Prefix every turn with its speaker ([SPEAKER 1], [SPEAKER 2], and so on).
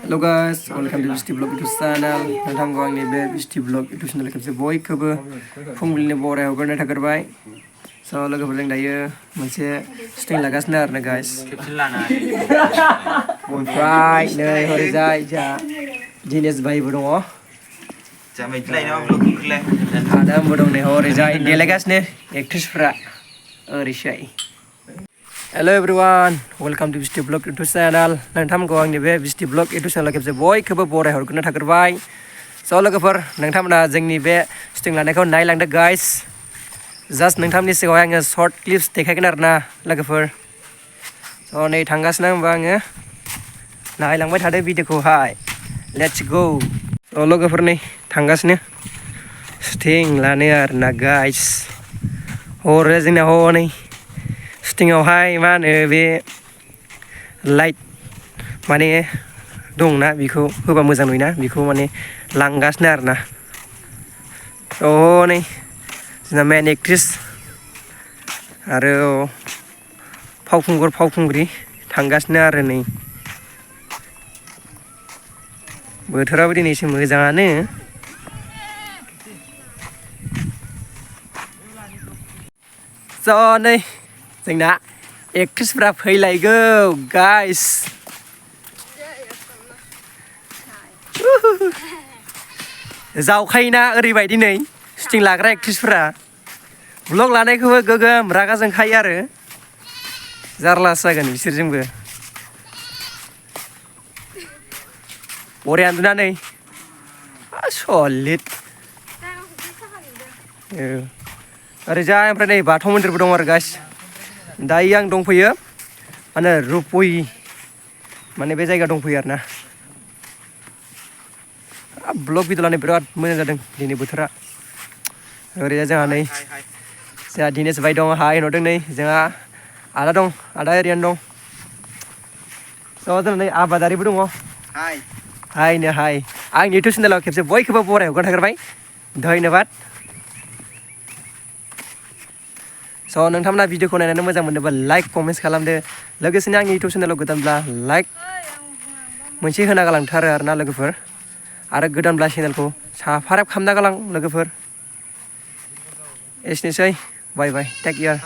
[SPEAKER 1] Hello guys, welcome to BISTI Vlog YouTube channel. नोंथांखौ आंनि बे BISTI Vlog YouTube channel खेबसे बयखौबो फुंबिलिनि बरायाव हगारनाय थाग्रोबाय। स' लोगोफोरजों दायो मोनसे सुटिं लागासिनो आरोना guys। ओमफ्राय नै हरैजाय जोंहा दिनेश भाइबो दङ। आदामबो दं नै हरैजाय देलायगासिनो एक्ट्रेसफ्रा ओरैजाय। Hello everyone, welcome to BISTI Vlog YouTube channel. नोंथांमोनखौ आंनि बे BISTI Vlog YouTube channel खेबसे बयखौबो बराय हरग्रोनो थाग्रोबाय। स' लोगोफोर नोंथांमोना जोंनि बे सुटिं लानायखौ नायलांदो गाइस। जास्ट नोंथांमोननि सिगाङाव आङो शर्ट क्लिप्स देखायगोन आरोना लोगोफोर। स' नै थांगासिनो होनबा आङो नायलांबाय थादो भिडिअखौहाय। Let's go. स' लोगोफोर नै थांगासिनो सुटिं लानो आरोना गाइस। हरो जोंना हनै सुटिंआवहाय मा होनो बे लाइट माने दंना बेखौ होबा मोजां नुयोना बेखौ माने लांगासिनो आरोना। नै जोंना मेन एक्ट्रेस आरो फावखुंग्रि थांगासिनो आरो नै। बोथोराबो दिनै एसे मोजाङानो। स' नै जोंना एक्ट्रेसफ्रा फैलायगौ गाइस। जावखायोना ओरैबायदि नै सुटिं लाग्रा एक्ट्रेसफ्रा ब्लग लानायखौबो गोगोम रागा जोंखायो आरो जारलासो जागोन बिसोरजोंबो। बरिया उन्दुना नै सलिड। ओरैजाय ओमफ्राय नै बाथौ मन्दिरबो दं आरो गाइस। दायो आं दंफैयो माने रुप'यि माने बे जायगा दंफैयो आरोना। ब्लग भिडिअ लानो बिराद मोजां जादों दिनै बोथोरा। ओरैजाय जोंहा नै जोंहा दिनेश भाइ दं हाय होनहरदों नै जोंहा आदा दं आदा एरियान दं। स' जोंना नै आबादारिबो दङ हायनो हाय। आंनि इउटुब चेनेलाव खेबसे बयखौबो बराय हरग्रोनो थाग्रोबाय धन्यबाद। स' नोंथांमोना भिडिअखौ नायनानै मोजां मोनोबा लाइक कमेन्ट्स खालामदो। लोगोसेनो आंनि इउटुब चेनेलाव गोदानब्ला लाइक मोनसे होना गालांथारो आरोना लोगोफोर। आरो गोदानब्ला चेनेलखौ साबस्क्राइब खालामना गालां लोगोफोर। एसेनोसै बाय बाय टेक केयार।